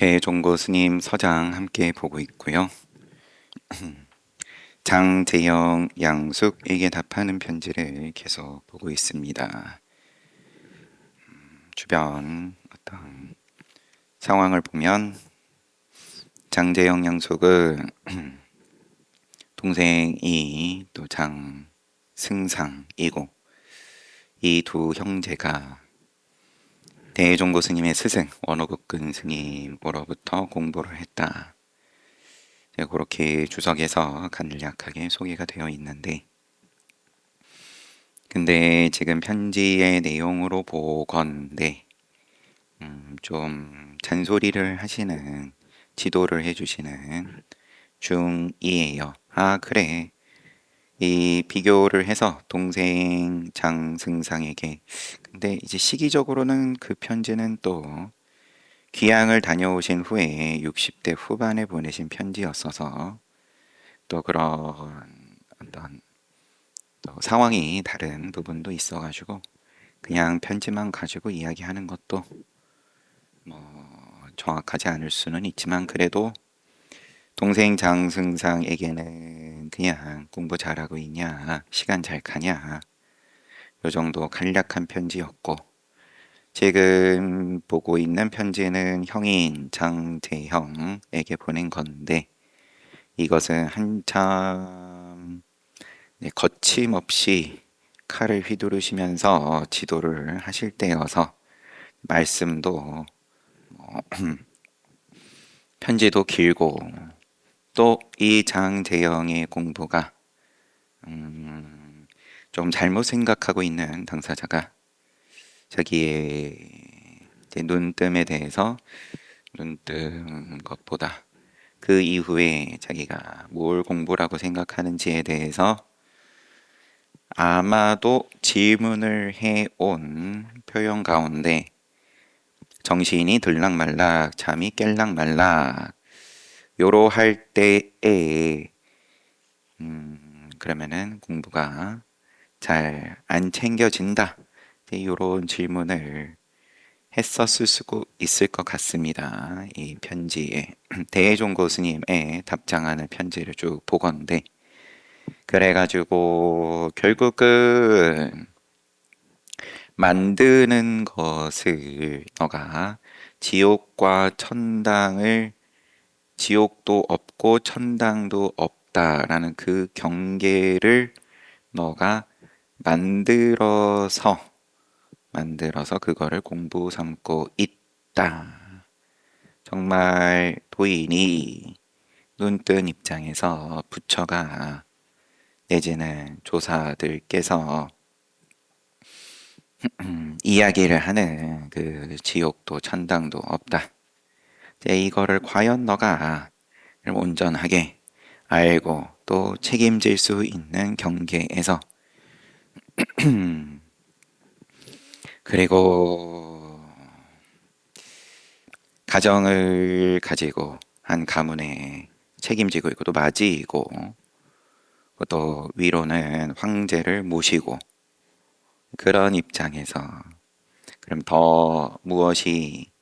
대종고 스님 서장 함께 보고 있고요. 장재영, 양숙에게 답하는 편지를 계속 보고 있습니다. 주변 어떤 상황을 보면 장재영, 양숙은 동생이 또 장승상이고 이 두 형제가 대종고 스님의 스승 원호극근 스님으로부터 공부를 했다. 그렇게 주석에서 간략하게 소개가 되어 있는데, 근데 지금 편지의 내용으로 보건대 좀 잔소리를 하시는, 지도를 해주시는 중이에요. 아, 그래. 이 비교를 해서 동생 장승상에게, 근데 이제 시기적으로는 그 편지는 또 귀향을 다녀오신 후에 60대 후반에 보내신 편지였어서 또 그런 어떤 또 상황이 다른 부분도 있어가지고 그냥 편지만 가지고 이야기하는 것도 정확하지 않을 수는 있지만, 그래도 동생 장승상에게는 그냥 공부 잘하고 있냐, 시간 잘 가냐, 요 정도 간략한 편지였고, 지금 보고 있는 편지는 형인 장재형에게 보낸 건데, 이것은 한참 거침없이 칼을 휘두르시면서 지도를 하실 때여서 말씀도 편지도 길고, 또 이 장재영의 공부가 좀 잘못 생각하고 있는 당사자가 자기의 눈뜸에 대해서, 눈뜬 것보다 그 이후에 자기가 뭘 공부라고 생각하는지에 대해서 아마도 질문을 해온 표현 가운데 정신이 들락말락, 잠이 깰락말락 요로 할 때에 그러면은 공부가 잘 안 챙겨진다, 요런 질문을 했었을 수 있을 것 같습니다. 이 편지에 대종고 스님의 답장하는 편지를 쭉 보건데, 그래가지고 결국은 만드는 것을 너가 지옥과 천당을, 지옥도 없고 천당도 없다라는 그 경계를 너가 만들어서 그거를 공부 삼고 있다. 정말 도인이 눈뜬 입장에서 부처가 내지는 조사들께서 이야기를 하는 그 지옥도 천당도 없다, 이거를 과연 너가 온전하게 알고 또 책임질 수 있는 경계에서 그리고 가정을 가지고 한 가문에 책임지고 있고 또 맞이이고, 또 위로는 황제를 모시고, 그런 입장에서 그럼 더 무엇이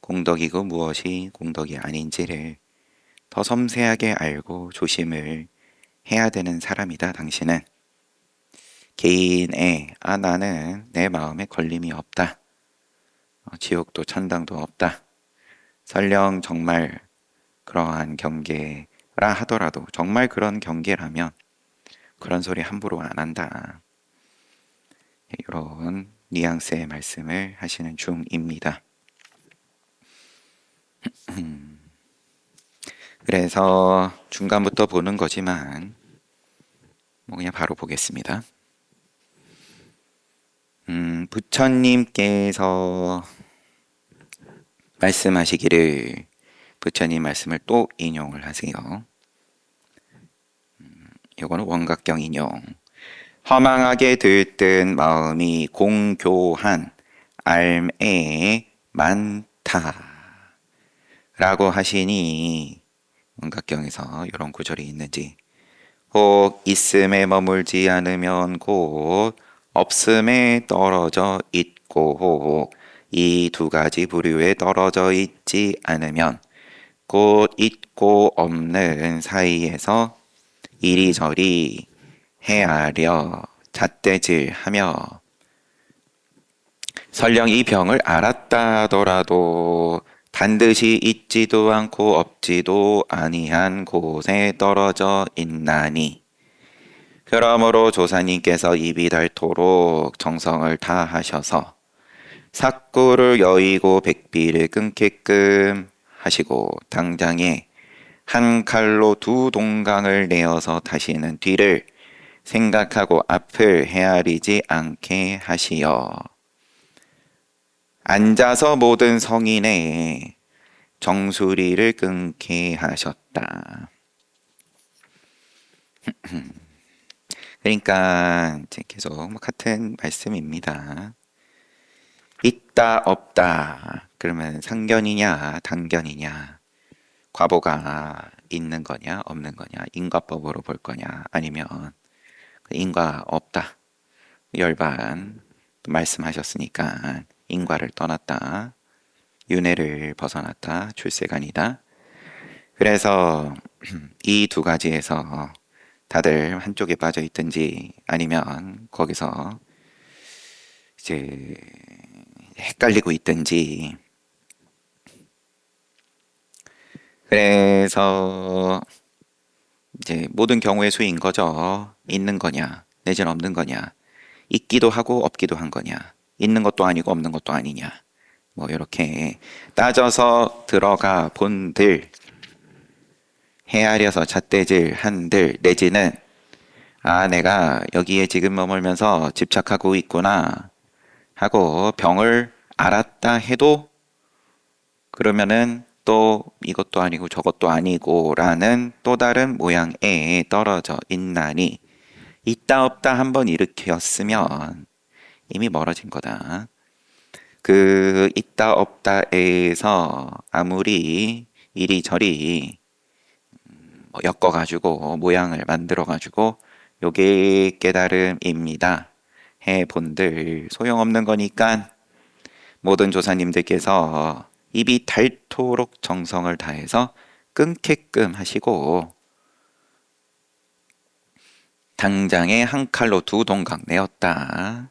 공덕이고 무엇이 공덕이 아닌지를 더 섬세하게 알고 조심을 해야 되는 사람이다. 당신은 개인의 나는 내 마음에 걸림이 없다, 지옥도 천당도 없다, 설령 정말 그러한 경계라 하더라도, 정말 그런 경계라면 그런 소리 함부로 안 한다, 이런 뉘앙스의 말씀을 하시는 중입니다. 그래서 중간부터 보는 거지만 그냥 바로 보겠습니다. 부처님께서 말씀하시기를, 부처님 말씀을 또 인용을 하세요. 이거는 원각경 인용. 허망하게 들뜬 마음이 공교한 알매에 많다 라고 하시니, 원각경에서 이런 구절이 있는지, 혹 있음에 머물지 않으면 곧 없음에 떨어져 있고, 혹 이 두 가지 부류에 떨어져 있지 않으면 곧 있고 없는 사이에서 이리저리 헤아려 잣대질하며 설령 이 병을 알았다 하더라도 반드시 있지도 않고 없지도 아니한 곳에 떨어져 있나니 그러므로 조사님께서 입이 닳도록 정성을 다하셔서 삭구를 여의고 백비를 끊게끔 하시고 당장에 한 칼로 두 동강을 내어서 다시는 뒤를 생각하고 앞을 헤아리지 않게 하시어 앉아서 모든 성인의 정수리를 끊게 하셨다. 그러니까 이제 계속 같은 말씀입니다. 있다 없다 그러면 상견이냐 단견이냐, 과보가 있는 거냐 없는 거냐, 인과법으로 볼 거냐 아니면 인과 없다 열반 말씀하셨으니까 인과를 떠났다, 윤회를 벗어났다, 출세간이다. 그래서 이 두 가지에서 다들 한쪽에 빠져 있든지 아니면 거기서 이제 헷갈리고 있든지, 그래서 이제 모든 경우의 수인 거죠. 있는 거냐 내지는 없는 거냐, 있기도 하고 없기도 한 거냐, 있는 것도 아니고 없는 것도 아니냐, 뭐 이렇게 따져서 들어가 본들, 헤아려서 잣대질 한들, 내지는 내가 여기에 지금 머물면서 집착하고 있구나 하고 병을 알았다 해도 그러면은 또 이것도 아니고 저것도 아니고 라는 또 다른 모양에 떨어져 있나니 있다 없다 한번 일으켰으면 이미 멀어진 거다. 그 있다 없다에서 아무리 이리저리 엮어가지고 모양을 만들어가지고 요게 깨달음입니다 해본들 소용없는 거니까 모든 조사님들께서 입이 닳도록 정성을 다해서 끊게끔 하시고 당장에 한 칼로 두 동강 내었다.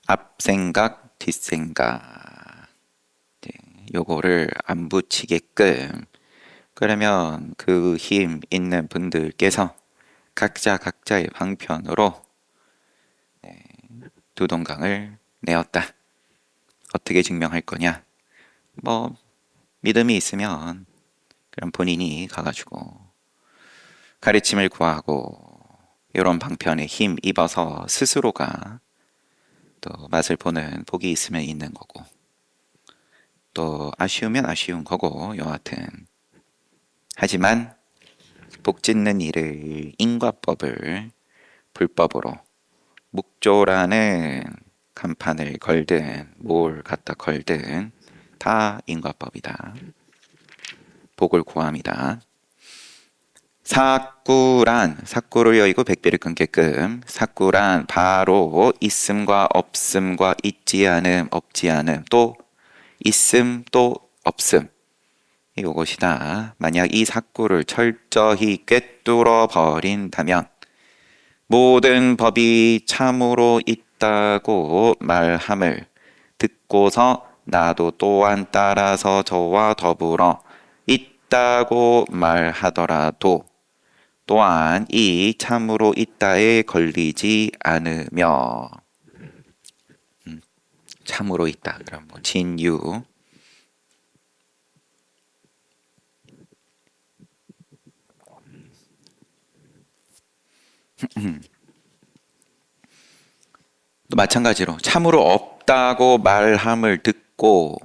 앞생각 뒷생각 요거를 안 붙이게끔, 그러면 그 힘 있는 분들께서 각자 각자의 방편으로 두 동강을 내었다. 어떻게 증명할 거냐? 뭐 믿음이 있으면 그럼 본인이 가가지고 가르침을 구하고 이런 방편에 힘 입어서 스스로가 또 맛을 보는 복이 있으면 있는 거고, 또 아쉬우면 아쉬운 거고, 여하튼 하지만 복 짓는 일을 인과법을 불법으로 묵조라는 간판을 걸든 뭘 갖다 걸든 다 인과법이다. 복을 구합니다. 삭구란, 삭구를 여의고 백비를 끊게끔, 삭구란 바로 있음과 없음과 있지 않음 없지 않음 또 있음 또 없음 이것이다. 만약 이 삭구를 철저히 꿰뚫어 버린다면 모든 법이 참으로 있다고 말함을 듣고서 나도 또한 따라서 저와 더불어 있다고 말하더라도 또한 이 참으로 있다에 걸리지 않으며, 참으로 있다 그럼 뭐 진유, 또 마찬가지로 참으로 없다고 말함을 듣고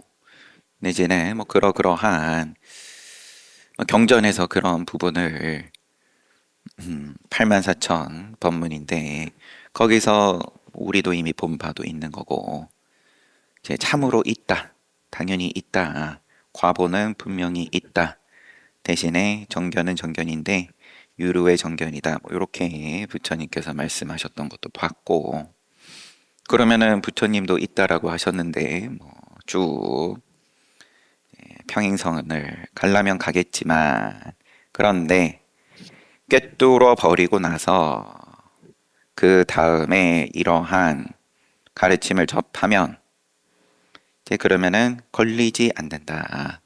내지는 뭐 그러그러한 경전에서 그런 부분을 84,000 법문인데 거기서 우리도 이미 본 바도 있는 거고, 이제 참으로 있다, 당연히 있다, 과보는 분명히 있다, 대신에 정견은 정견인데 유루의 정견이다, 뭐 이렇게 부처님께서 말씀하셨던 것도 봤고, 그러면은 부처님도 있다라고 하셨는데 뭐 쭉 평행선을 가려면 가겠지만 그런데 꿰뚫어 버리고 나서 그 다음에 이러한 가르침을 접하면 이제 그러면은 걸리지 않는다.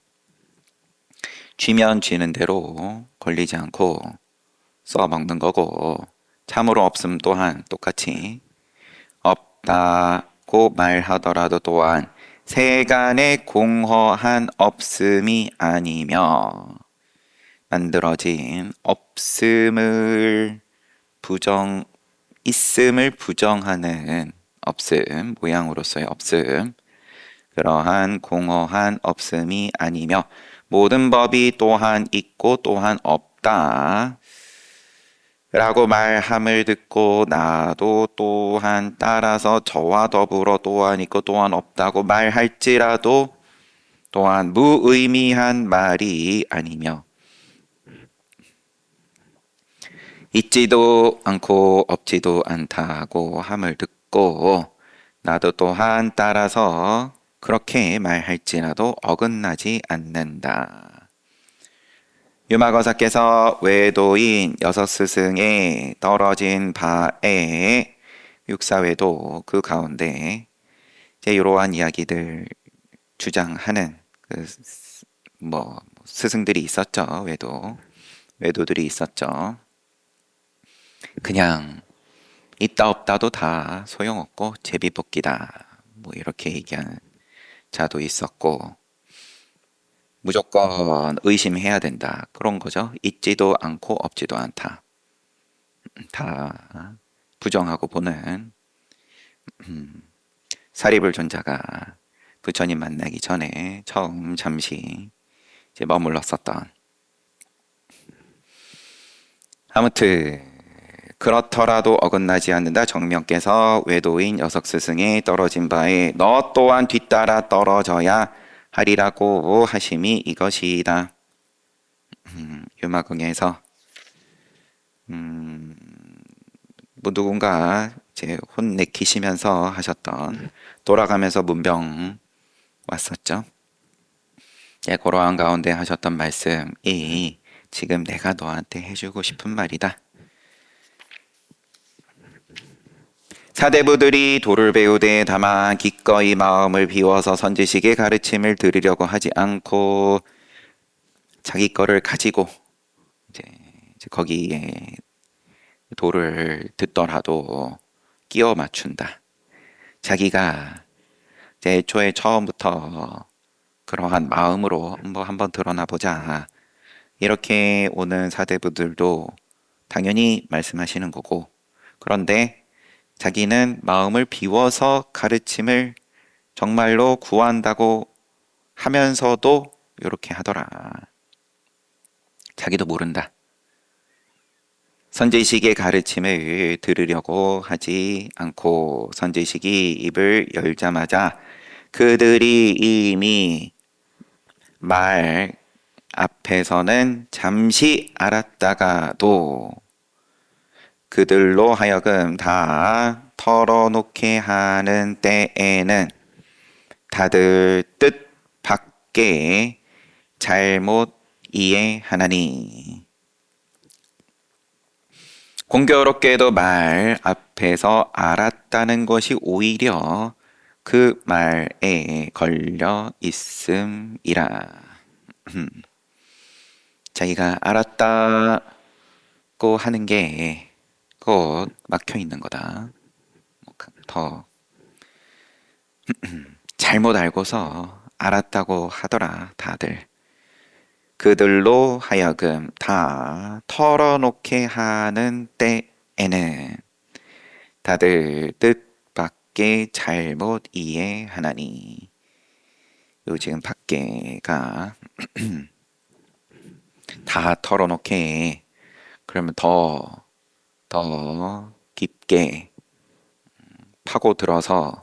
쥐면 쥐는 대로 걸리지 않고 써먹는 거고 참으로 없음 또한 똑같이 없다고 말하더라도 또한 세간에 공허한 없음이 아니며 만들어진 없음을 있음을 부정하는 없음, 모양으로서의 없음, 그러한 공허한 없음이 아니며 모든 법이 또한 있고 또한 없다. 라고 말함을 듣고 나도 또한 따라서 저와 더불어 또한 있고 또한 없다고 말할지라도 또한 무의미한 말이 아니며 있지도 않고 없지도 않다고 함을 듣고 나도 또한 따라서 그렇게 말할지라도 어긋나지 않는다. 유마거사께서 외도인 여섯 스승에 떨어진 바에 육사외도 그 가운데 이제 이러한 이야기들 주장하는 스승들이 있었죠. 외도들이 있었죠. 그냥 있다 없다도 다 소용없고 제비뽑기다. 뭐 이렇게 얘기하는 자도 있었고 무조건 의심해야 된다. 그런 거죠. 있지도 않고 없지도 않다. 다 부정하고 보는 사리불 존자가 부처님 만나기 전에 처음 잠시 이제 머물렀었던. 아무튼 그렇더라도 어긋나지 않는다. 정명께서 외도인 여석 스승에 떨어진 바에 너 또한 뒤따라 떨어져야 하리라고 하심이 이것이다. 유마궁에서 뭐 누군가 이제 혼내키시면서 하셨던 돌아가면서 문병 왔었죠. 예, 그러한 가운데 하셨던 말씀이 지금 내가 너한테 해주고 싶은 말이다. 사대부들이 도를 배우되 다만 기꺼이 마음을 비워서 선지식의 가르침을 들으려고 하지 않고 자기 거를 가지고 이제 거기에 도를 듣더라도 끼워 맞춘다. 자기가 이제 애초에 처음부터 그러한 마음으로 한번 드러나 보자. 이렇게 오는 사대부들도 당연히 말씀하시는 거고, 그런데 자기는 마음을 비워서 가르침을 정말로 구한다고 하면서도 이렇게 하더라. 자기도 모른다. 선지식의 가르침을 들으려고 하지 않고 선지식이 입을 열자마자 그들이 이미 말 앞에서는 잠시 알았다가도 그들로 하여금 다 털어놓게 하는 때에는 다들 뜻 밖에 잘못 이해하나니. 공교롭게도 말 앞에서 알았다는 것이 오히려 그 말에 걸려 있음이라. 자기가 알았다고 하는 게 곧 막혀 있는 거다. 더 잘못 알고서 알았다고 하더라, 다들. 그들로 하여금 다 털어놓게 하는 때에는 다들 뜻밖에 잘못 이해하나니. 요 지금 밖에가 다 털어놓게, 그러면 더 깊게 파고들어서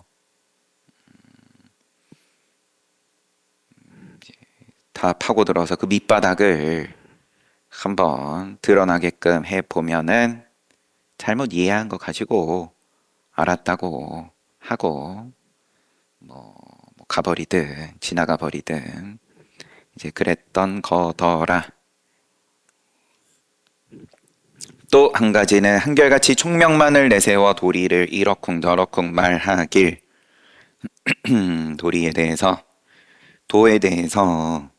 다 파고들어서 그 밑바닥을 한번 드러나게끔 해보면은 잘못 이해한 거 가지고 알았다고 하고 뭐 가버리든 지나가 버리든 이제 그랬던 거더라. 또 한 가지는 한결같이 총명만을 내세워 도리를 이러쿵저러쿵 말하길. 도리에 대해서, 도에 대해서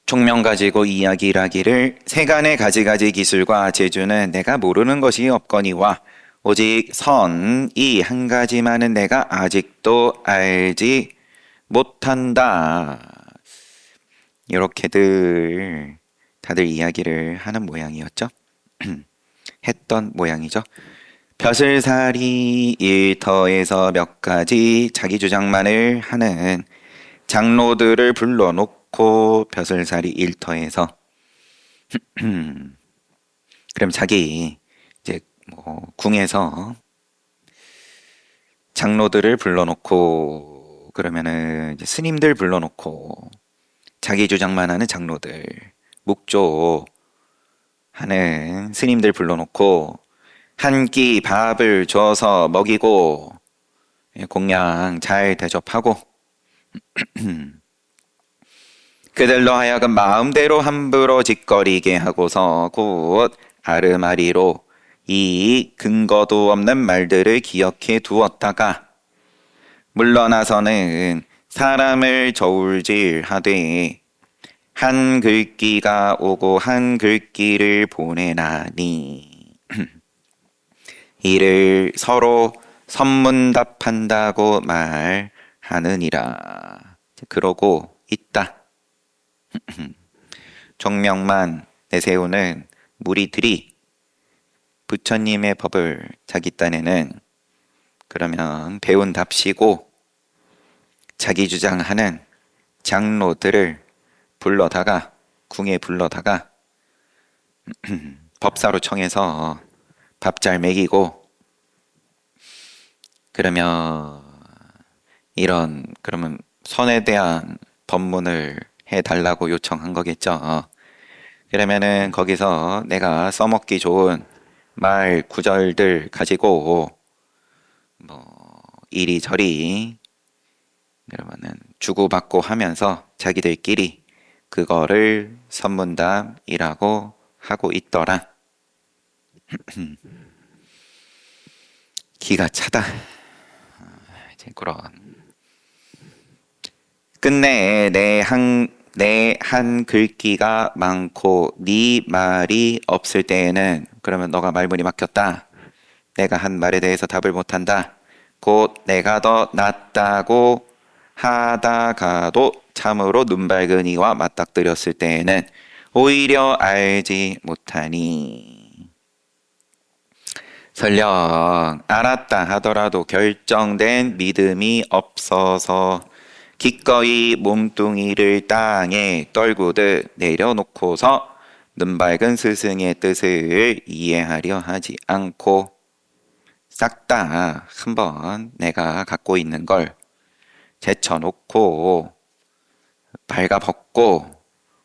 총명 가지고 이야기를 하기를, 세간의 가지가지 기술과 재주는 내가 모르는 것이 없거니와 오직 선 이 한 가지만은 내가 아직도 알지 못한다. 이렇게들 다들 이야기를 하는 모양이었죠. 했던 모양이죠. 벼슬살이 일터에서 몇 가지 자기 주장만을 하는 장로들을 불러놓고, 벼슬살이 일터에서 그럼 자기 이제 궁에서 장로들을 불러놓고, 그러면은 이제 스님들 불러놓고 자기 주장만 하는 장로들, 묵조 하는 스님들 불러놓고 한 끼 밥을 줘서 먹이고 공양 잘 대접하고 그들로 하여금 마음대로 함부로 짓거리게 하고서 곧 아르마리로 이 근거도 없는 말들을 기억해 두었다가 물러나서는 사람을 저울질하되 한 글귀가 오고 한 글귀를 보내나니 이를 서로 선문답한다고 말하느니라. 그러고 있다. 총명만 내세우는 무리들이 부처님의 법을 자기 딴에는 그러면 배운답시고 자기 주장하는 장로들을 불러다가, 궁에 불러다가 법사로 청해서 밥 잘 먹이고, 그러면 선에 대한 법문을 해달라고 요청한 거겠죠. 그러면은 거기서 내가 써먹기 좋은 말 구절들 가지고 이리저리 그러면은 주고받고 하면서 자기들끼리 그거를 선문답이라고 하고 있더라. 기가 차다. 이제 그런. 끝내 내 한 글귀가 많고 네 말이 없을 때에는, 그러면 너가 말문이 막혔다. 내가 한 말에 대해서 답을 못한다. 곧 내가 더 낫다고 하다가도 참으로 눈 밝은 이와 맞닥뜨렸을 때에는 오히려 알지 못하니, 설령 알았다 하더라도 결정된 믿음이 없어서 기꺼이 몸뚱이를 땅에 떨구듯 내려놓고서 눈 밝은 스승의 뜻을 이해하려 하지 않고 싹 다 한번 내가 갖고 있는 걸 제쳐놓고 발가벗고,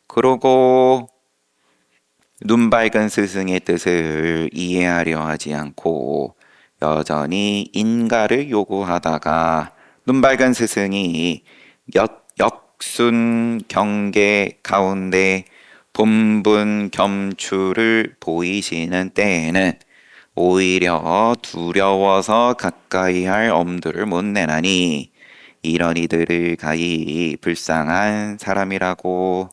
그러고 눈 밝은 스승의 뜻을 이해하려 하지 않고 여전히 인가를 요구하다가 눈 밝은 스승이 역순 경계 가운데 본분 겸추를 보이시는 때에는 오히려 두려워서 가까이 할 엄두를 못 내나니 이런 이들을 가히 불쌍한 사람이라고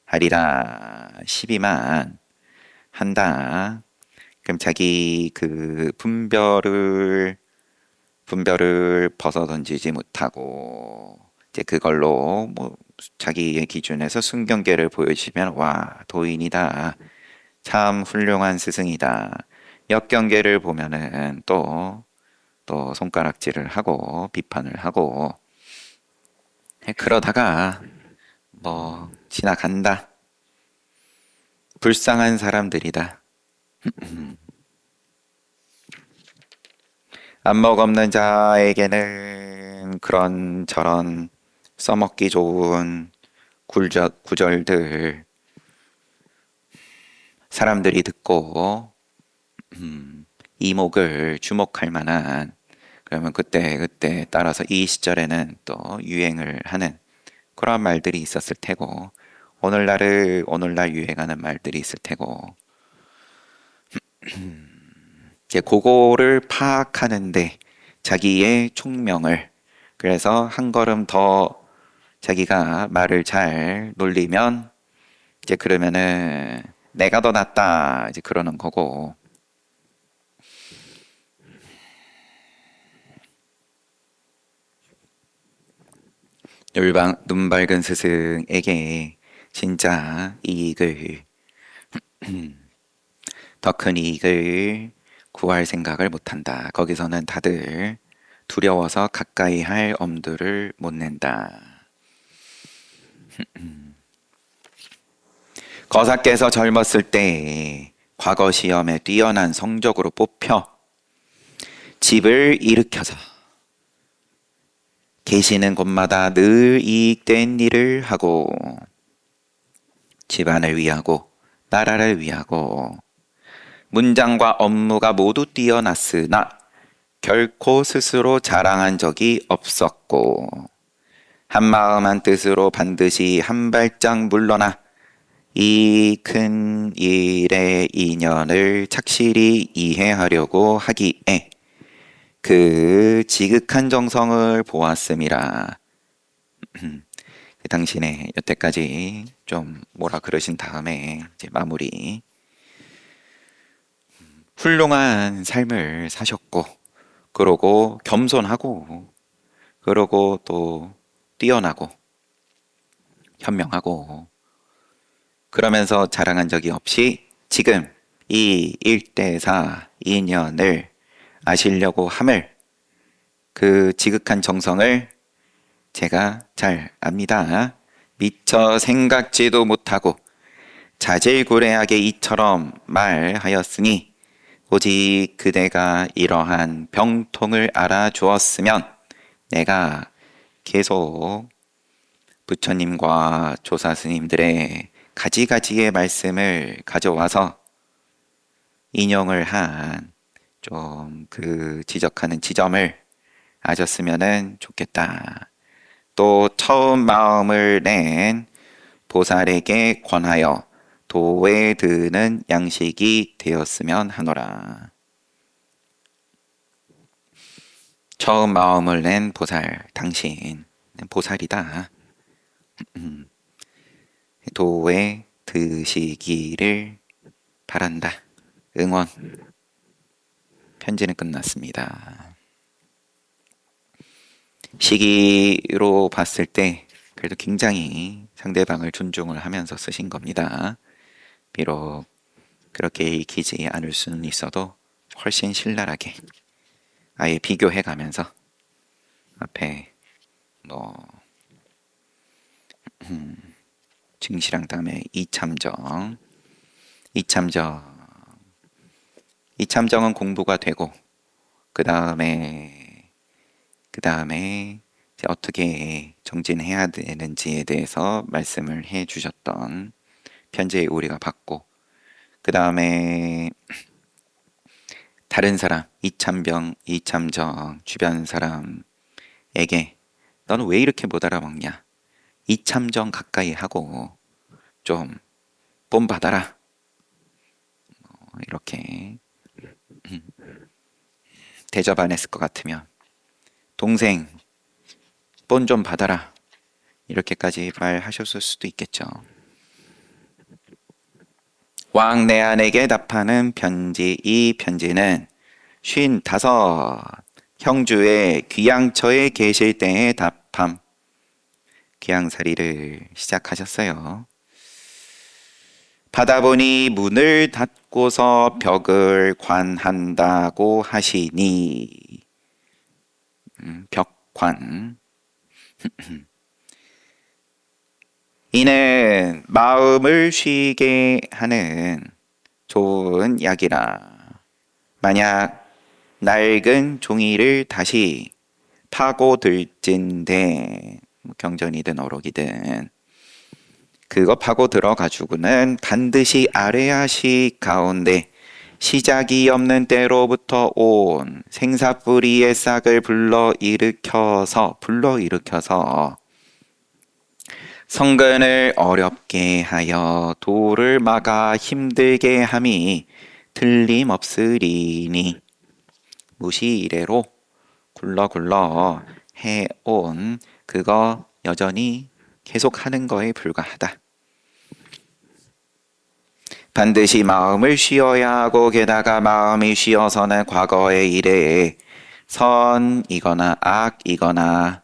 하리라. 12만 한다. 그럼 자기 그 분별을 벗어 던지지 못하고 이제 그걸로 자기의 기준에서 순경계를 보여주시면 와, 도인이다. 참 훌륭한 스승이다. 역경계를 보면은 또 손가락질을 하고 비판을 하고 그러다가 지나간다. 불쌍한 사람들이다. 안목 없는 자에게는 그런저런 써먹기 좋은 구절들 사람들이 듣고 이목을 주목할 만한, 그러면 그때 따라서 이 시절에는 또 유행을 하는 그런 말들이 있었을 테고, 오늘날 유행하는 말들이 있을 테고, 이제 그거를 파악하는데 자기의 총명을, 그래서 한 걸음 더 자기가 말을 잘 놀리면 이제 그러면은 내가 더 낫다 이제 그러는 거고. 눈 밝은 스승에게 진짜 이익을 더 큰 이익을 구할 생각을 못한다. 거기서는 다들 두려워서 가까이 할 엄두를 못 낸다. 거사께서 젊었을 때 과거 시험에 뛰어난 성적으로 뽑혀 집을 일으켜서 계시는 곳마다 늘 이익된 일을 하고 집안을 위하고 나라를 위하고 문장과 업무가 모두 뛰어났으나 결코 스스로 자랑한 적이 없었고 한마음 한뜻으로 반드시 한 발짝 물러나 이 큰 일의 인연을 착실히 이해하려고 하기에 그 지극한 정성을 보았음이라. 당신의 여태까지 좀 뭐라 그러신 다음에 이제 마무리. 훌륭한 삶을 사셨고, 그러고 겸손하고, 그러고 또 뛰어나고, 현명하고, 그러면서 자랑한 적이 없이 지금 이 1대4 인연을 아시려고 함을, 그 지극한 정성을 제가 잘 압니다. 미처 생각지도 못하고 자질구레하게 이처럼 말하였으니 오직 그대가 이러한 병통을 알아주었으면 내가 계속 부처님과 조사 스님들의 가지가지의 말씀을 가져와서 인용을 한 좀 그 지적하는 지점을 아셨으면 좋겠다. 또 처음 마음을 낸 보살에게 권하여 도에 드는 양식이 되었으면 하노라. 처음 마음을 낸 보살, 당신 보살이다. 도에 드시기를 바란다. 응원. 편지는 끝났습니다. 시기로 봤을 때 그래도 굉장히 상대방을 존중을 하면서 쓰신 겁니다. 비록 그렇게 읽히지 않을 수는 있어도 훨씬 신랄하게 아예 비교해 가면서 앞에 증시랑 다음에 이참정은 공부가 되고 그 다음에 이제 어떻게 정진해야 되는지에 대해서 말씀을 해 주셨던 편지에 우리가 받고, 그 다음에 다른 사람, 이참정 주변 사람에게 너는 왜 이렇게 못 알아먹냐, 이참정 가까이 하고 좀 본받아라, 이렇게 대접 안 했을 것 같으면 동생 본 좀 받아라, 이렇게까지 말하셨을 수도 있겠죠. 왕내안에게 답하는 편지. 이 편지는 55 형주의 귀양처에 계실 때의 답함. 귀양살이를 시작하셨어요. 받아보니 문을 닫고서 벽을 관한다고 하시니, 벽관. 이는 마음을 쉬게 하는 좋은 약이라. 만약 낡은 종이를 다시 파고들진대, 경전이든 어록이든 그거 파고 들어가지고는 반드시 아래아시 가운데 시작이 없는 때로부터 온 생사뿌리의 싹을 불러일으켜서 성근을 어렵게 하여 도를 막아 힘들게 함이 틀림없으리니 무시 이래로 굴러 해온 그거 여전히 계속하는 거에 불과하다. 반드시 마음을 쉬어야 하고 게다가 마음이 쉬어서는 과거의 일에 선이거나 악이거나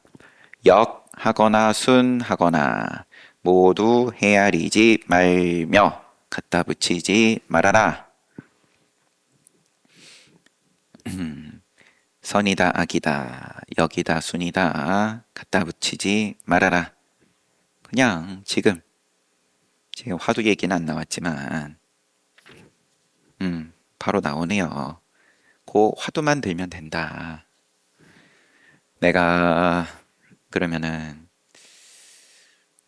역하거나 순하거나 모두 헤아리지 말며 갖다 붙이지 말아라. 선이다 악이다 역이다 순이다 갖다 붙이지 말아라. 그냥 지금 화두 얘기는 안 나왔지만 바로 나오네요. 그 화두만 들면 된다. 내가 그러면은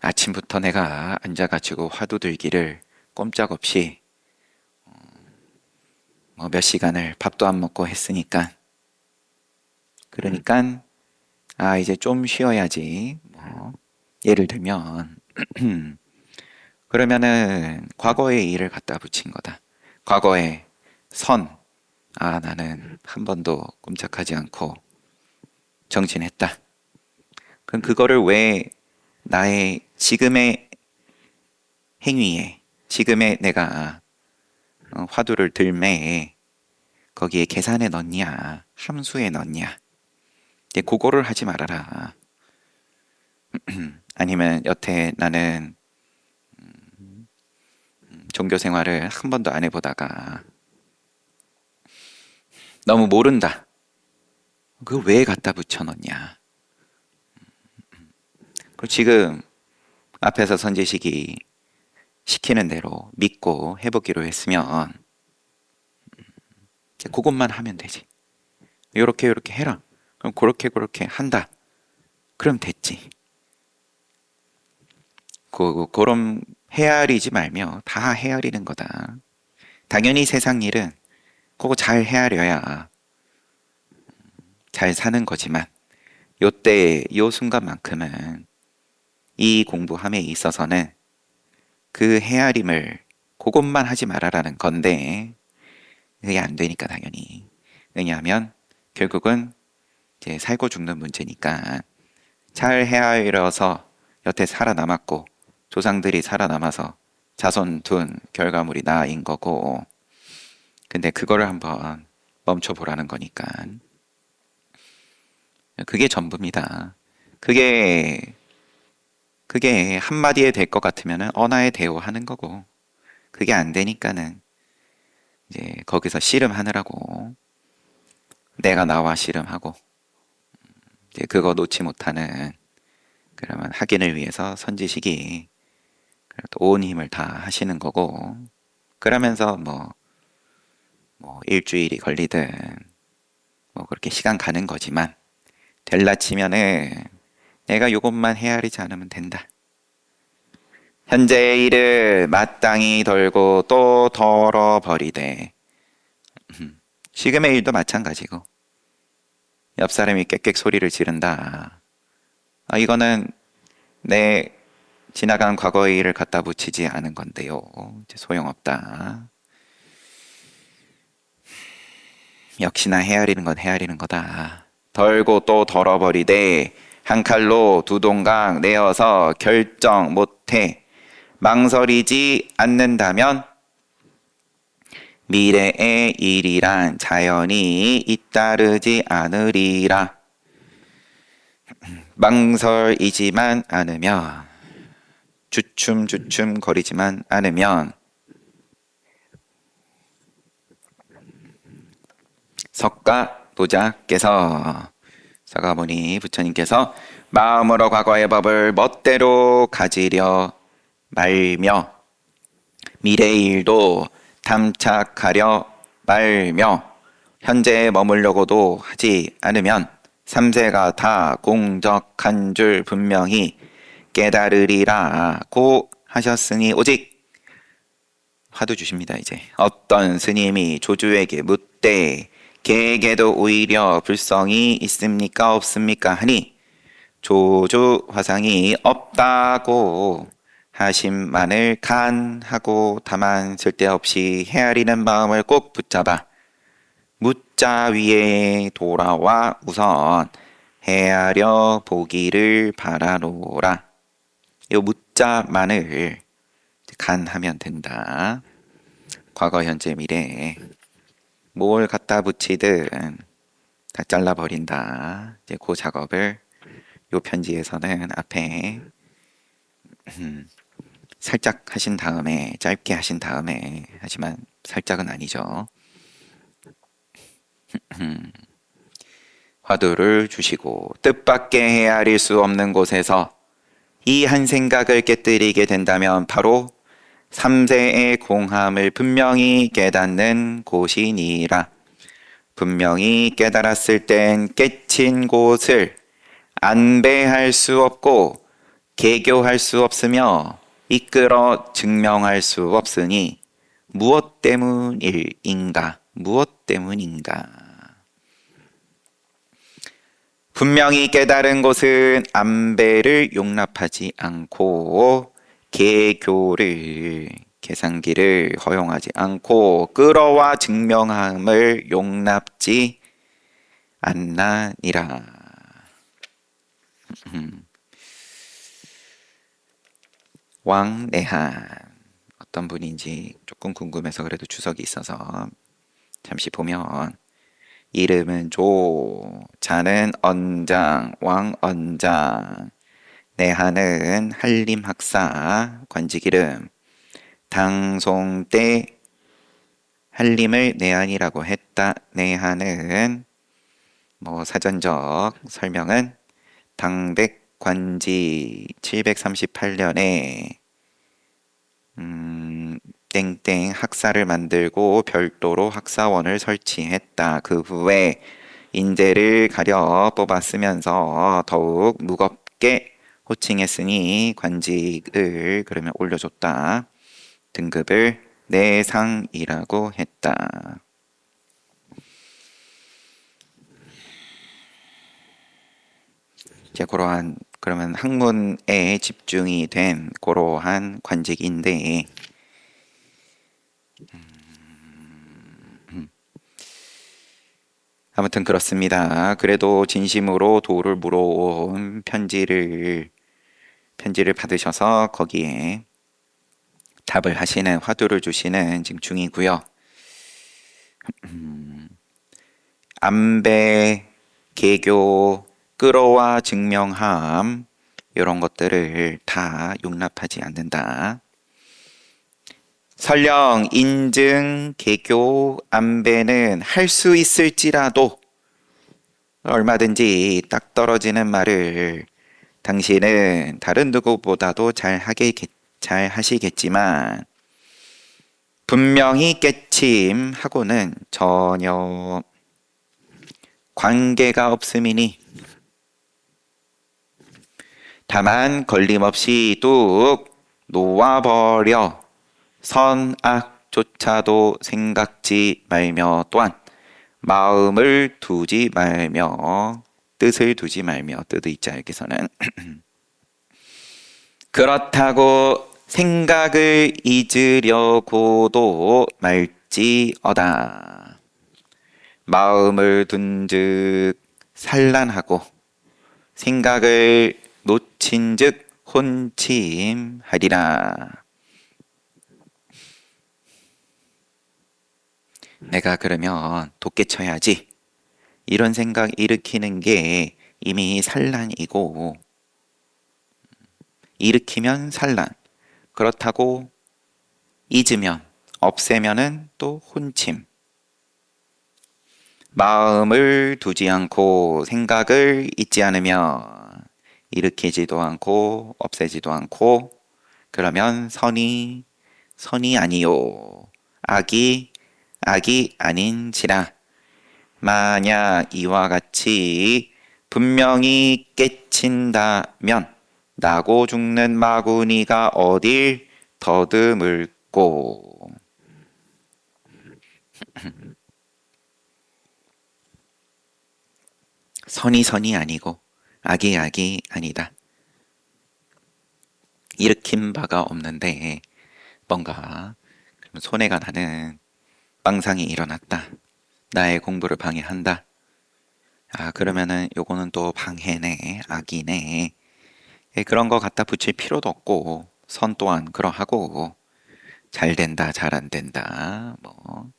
아침부터 내가 앉아가지고 화두 들기를 꼼짝없이 몇 시간을 밥도 안 먹고 했으니까 그러니까 이제 좀 쉬어야지. 예를 들면 그러면은 과거의 일을 갖다 붙인 거다. 과거의 선. 나는 한 번도 꼼짝하지 않고 정진했다. 그럼 그거를 왜 나의 지금의 행위에, 지금의 내가 화두를 들매 거기에 계산에 넣냐, 함수에 넣냐. 이제 그거를 하지 말아라. 아니면 여태 나는 종교 생활을 한 번도 안 해보다가 너무 모른다. 그걸 왜 갖다 붙여넣냐. 그리고 지금 앞에서 선지식이 시키는 대로 믿고 해보기로 했으면 그것만 하면 되지. 요렇게 해라. 그럼 그렇게 한다. 그럼 됐지. 그럼 헤아리지 말며 다 헤아리는 거다. 당연히 세상 일은 그거 잘 헤아려야 잘 사는 거지만 요때 요 순간만큼은 이 공부함에 있어서는 그 헤아림을 그것만 하지 말아라는 건데 그게 안 되니까 당연히. 왜냐하면 결국은 이제 살고 죽는 문제니까 잘 헤아려서 여태 살아남았고 조상들이 살아남아서 자손 둔 결과물이 나인 거고 근데 그거를 한번 멈춰보라는 거니까 그게 전부입니다. 그게 한마디에 될 것 같으면은 언하에 대오하는 거고 그게 안 되니까는 이제 거기서 씨름하느라고 내가 나와 씨름하고 이제 그거 놓지 못하는 그러면 확인을 위해서 선지식이 온 힘을 다 하시는 거고 그러면서 뭐 일주일이 걸리든 그렇게 시간 가는 거지만 될라 치면은 내가 요것만 헤아리지 않으면 된다. 현재의 일을 마땅히 덜고 또 덜어버리되 지금의 일도 마찬가지고 옆 사람이 꽥꽥 소리를 지른다. 이거는 내 지나간 과거의 일을 갖다 붙이지 않은 건데요. 이제 소용없다. 역시나 헤아리는 건 헤아리는 거다. 덜고 또 덜어버리되 한 칼로 두 동강 내어서 결정 못해 망설이지 않는다면 미래의 일이란 자연히 잇따르지 않으리라. 망설이지만 않으면 주춤주춤 거리지만 않으면 석가도자께서 사가모니 부처님께서 마음으로 과거의 법을 멋대로 가지려 말며 미래의 일도 탐착하려 말며 현재에 머물려고도 하지 않으면 삼세가 다 공적한 줄 분명히 깨달으리라고 하셨으니 오직 화두 주십니다. 이제 어떤 스님이 조주에게 묻되 개에게도 오히려 불성이 있습니까 없습니까 하니 조주 화상이 없다고 하심만을 간하고 다만 쓸데없이 헤아리는 마음을 꼭 붙잡아 무자 위에 돌아와 우선 헤아려 보기를 바라노라. 이 무자만을 간하면 된다. 과거, 현재, 미래 뭘 갖다 붙이든 다 잘라버린다. 이제 그 작업을 요 편지에서는 앞에 살짝 하신 다음에, 짧게 하신 다음에, 하지만 살짝은 아니죠. 화두를 주시고 뜻밖의 헤아릴 수 없는 곳에서 이 한 생각을 깨뜨리게 된다면 바로 삼세의 공함을 분명히 깨닫는 곳이니라. 분명히 깨달았을 땐 깨친 곳을 안배할 수 없고 개교할 수 없으며 이끌어 증명할 수 없으니 무엇 때문인가? 무엇 때문인가? 분명히 깨달은 곳은 안배를 용납하지 않고 개교를 계산기를 허용하지 않고 끌어와 증명함을 용납지 않나니라. 왕내한 어떤 분인지 조금 궁금해서 그래도 주석이 있어서 잠시 보면 이름은 조, 자는 언장, 왕언장, 내한은 한림학사, 관직이름, 당송 때 한림을 내한이라고 했다. 내한은 사전적 설명은 당백관지 738년에 땡땡 학사를 만들고 별도로 학사원을 설치했다. 그 후에 인재를 가려 뽑아 쓰면서 더욱 무겁게 호칭했으니 관직을 그러면 올려줬다. 등급을 내상이라고 했다. 이제 그러면 학문에 집중이 된 그러한 관직인데 아무튼 그렇습니다. 그래도 진심으로 도를 물어온 편지를 받으셔서 거기에 답을 하시는 화두를 주시는 지금 중이고요. 안배, 개교, 끌어와 증명함 이런 것들을 다 용납하지 않는다. 설령 인증, 개교, 안배는 할 수 있을지라도 얼마든지 딱 떨어지는 말을 당신은 다른 누구보다도 잘 하시겠지만 분명히 깨침하고는 전혀 관계가 없음이니 다만 걸림없이 뚝 놓아버려 선악조차도 생각지 말며 또한 마음을 두지 말며 뜻을 두지 말며 뜻의 있자 여기서는 그렇다고 생각을 잊으려고도 말지어다. 마음을 둔즉 산란하고 생각을 놓친즉 혼침하리라. 내가 그러면 돋게 쳐야지. 이런 생각 일으키는 게 이미 산란이고 일으키면 산란. 그렇다고 잊으면 없애면은 또 혼침. 마음을 두지 않고 생각을 잊지 않으면 일으키지도 않고 없애지도 않고 그러면 선이 아니요 악이 아닌지라. 만약 이와 같이 분명히 깨친다면 나고 죽는 마구니가 어딜 더듬을꼬. 선이 아니고 악이 아니다. 일으킨 바가 없는데 뭔가 손해가 나는 망상이 일어났다. 나의 공부를 방해한다. 그러면은 요거는 또 방해네, 악이네. 그런 거 갖다 붙일 필요도 없고 선 또한 그러하고 잘 된다, 잘 안 된다. 뭐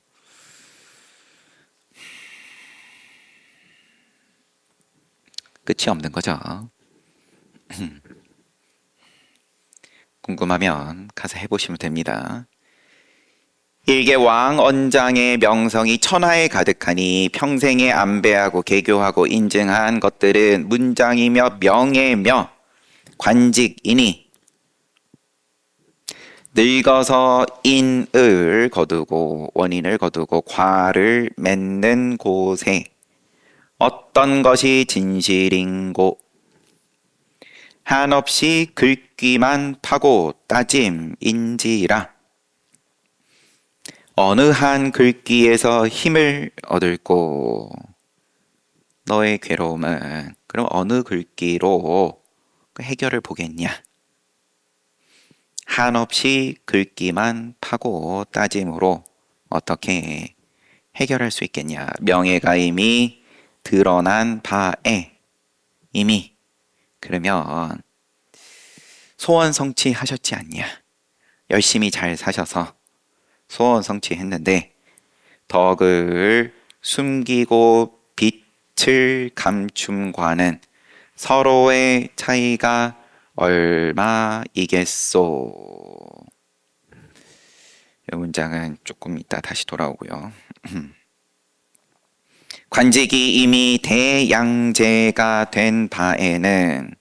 끝이 없는 거죠. 궁금하면 가서 해보시면 됩니다. 일개 왕 언장의 명성이 천하에 가득하니 평생에 안배하고 개교하고 인증한 것들은 문장이며 명예며 관직이니 늙어서 인을 거두고 원인을 거두고 과를 맺는 곳에 어떤 것이 진실인고 한없이 긁기만 파고 따짐인지라. 어느 한 긁기에서 힘을 얻을꼬. 너의 괴로움은 그럼 어느 긁기로 해결을 보겠냐? 한없이 긁기만 파고 따짐으로 어떻게 해결할 수 있겠냐? 명예가 이미 드러난 바에 이미 그러면 소원 성취하셨지 않냐? 열심히 잘 사셔서 소원 성취했는데 덕을 숨기고 빛을 감춤과는 서로의 차이가 얼마이겠소. 이 문장은 조금 이따 다시 돌아오고요. 관직이 이미 대양제가 된 바에는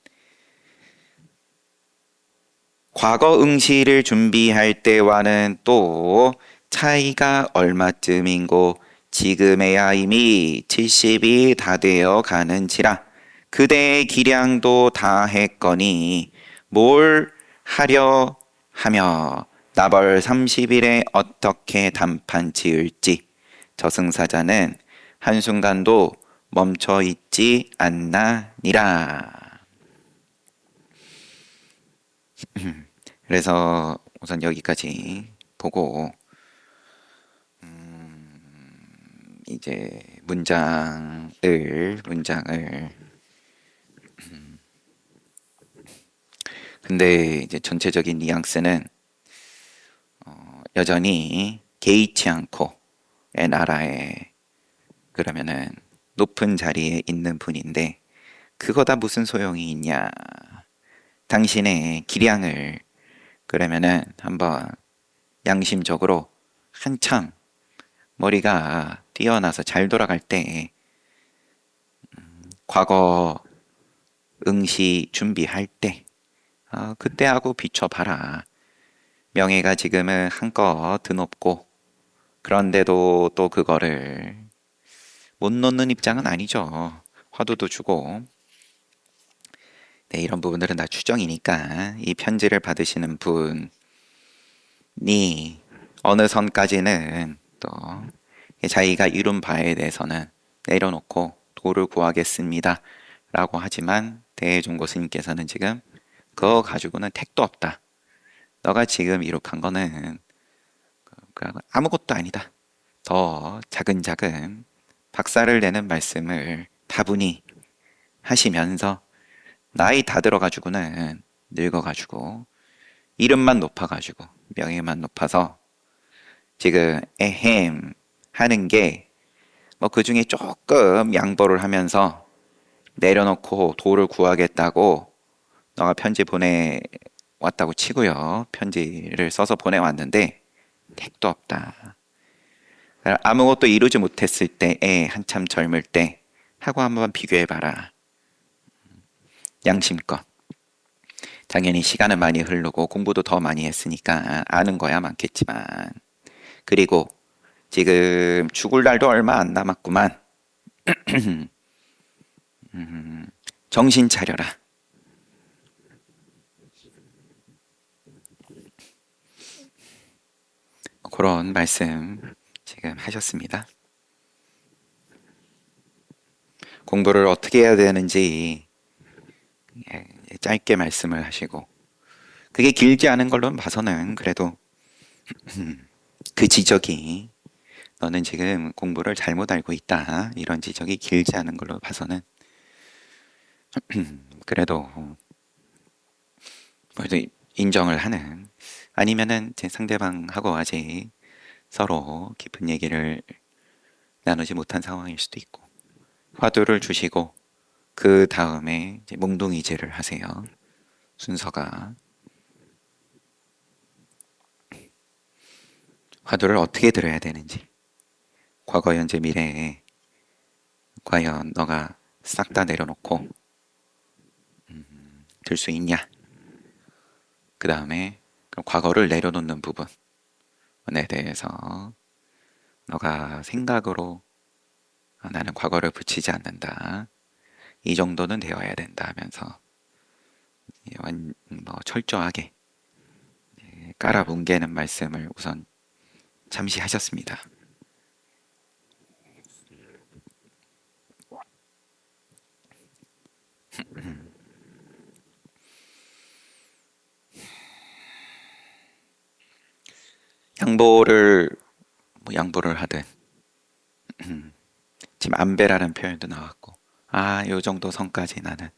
과거 응시를 준비할 때와는 또 차이가 얼마쯤인고 지금에야 이미 70이 다 되어 가는지라. 그대의 기량도 다 했거니 뭘 하려 하며 나벌 30일에 어떻게 단판 지을지 저승사자는 한순간도 멈춰 있지 않나니라. 그래서 우선 여기까지 보고 이제 문장을 근데 이제 전체적인 뉘앙스는 여전히 개의치 않고 나라에 그러면은 높은 자리에 있는 분인데 그거다 무슨 소용이 있냐. 당신의 기량을 그러면은 한번 양심적으로 한참 머리가 뛰어나서 잘 돌아갈 때 과거 응시 준비할 때 그때하고 비춰봐라. 명예가 지금은 한껏 드높고 그런데도 또 그거를 못 놓는 입장은 아니죠. 화두도 주고. 네, 이런 부분들은 다 추정이니까 이 편지를 받으시는 분이 어느 선까지는 또 자기가 이룬 바에 대해서는 내려놓고 도를 구하겠습니다 라고 하지만 대종고 스님께서는 지금 그거 가지고는 택도 없다. 너가 지금 이룩한 거는 아무것도 아니다. 더 차근차근 박살을 내는 말씀을 다분히 하시면서 나이 다 들어가지고는 늙어가지고 이름만 높아가지고 명예만 높아서 지금 에헴 하는 게 뭐 그 중에 조금 양보를 하면서 내려놓고 도를 구하겠다고 너가 편지 보내왔다고 치고요. 편지를 써서 보내왔는데 택도 없다. 아무것도 이루지 못했을 때에 한참 젊을 때 하고 한번 비교해봐라. 양심껏. 당연히 시간은 많이 흐르고 공부도 더 많이 했으니까 아는 거야 많겠지만 그리고 지금 죽을 날도 얼마 안 남았구만. 정신 차려라. 그런 말씀 지금 하셨습니다. 공부를 어떻게 해야 되는지 예, 짧게 말씀을 하시고 그게 길지 않은 걸로 봐서는 그래도 그 지적이 너는 지금 공부를 잘못 알고 있다 이런 지적이 길지 않은 걸로 봐서는 그래도 그래도 인정을 하는 아니면은 제 상대방하고 아직 서로 깊은 얘기를 나누지 못한 상황일 수도 있고 화두를 주시고 그 다음에 이제 몽둥이질을 하세요. 순서가 화두를 어떻게 들어야 되는지 과거 현재 미래에 과연 너가 싹 다 내려놓고 들 수 있냐 그 다음에 과거를 내려놓는 부분에 대해서 너가 생각으로 나는 과거를 붙이지 않는다 이 정도는 되어야 된다 하면서 뭐 철저하게 깔아뭉개는 말씀을 우선 잠시 하셨습니다. 양보를 뭐 양보를 하든 지금 안배라는 표현도 나왔고 요 정도 선까지 나는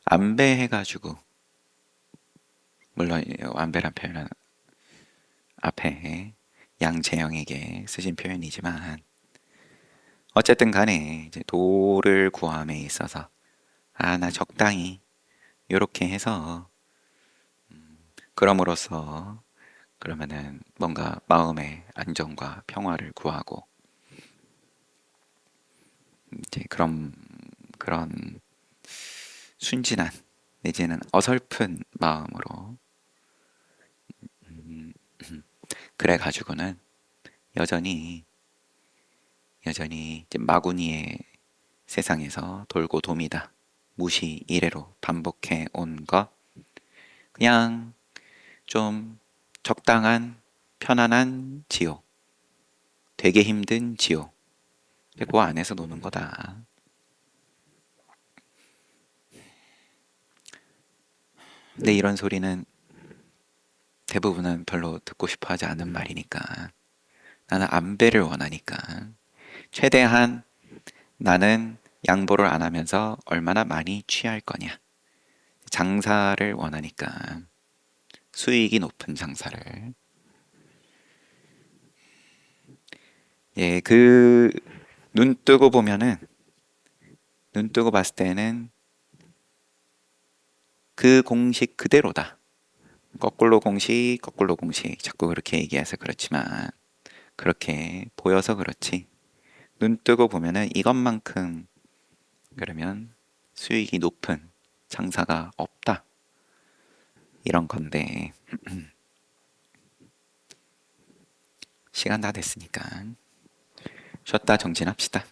안배 해가지고 물론 안배란 표현은 앞에 양재영에게 쓰신 표현이지만 어쨌든 간에 이제 도를 구함에 있어서 나 적당히 이렇게 해서 그럼으로써 그러면은 뭔가 마음의 안정과 평화를 구하고 이제 그런 순진한 내지는 어설픈 마음으로 음, 그래 가지고는 여전히 이제 마구니의 세상에서 돌고 돕니다. 무시 이래로 반복해 온 것 그냥 좀 적당한 편안한 지옥 되게 힘든 지옥 그 안에서 노는 거다. 근데 이런 소리는 대부분은 별로 듣고 싶어 하지 않는 말이니까 나는 안배를 원하니까 최대한 나는 양보를 안 하면서 얼마나 많이 취할 거냐 장사를 원하니까 수익이 높은 장사를 그 눈 뜨고 보면은 눈 뜨고 봤을 때는 그 공식 그대로다. 거꾸로 공식 자꾸 그렇게 얘기해서 그렇지만 그렇게 보여서 그렇지 눈 뜨고 보면은 이것만큼 그러면 수익이 높은 장사가 없다 이런 건데 시간 다 됐으니까 쉬었다 정진합시다.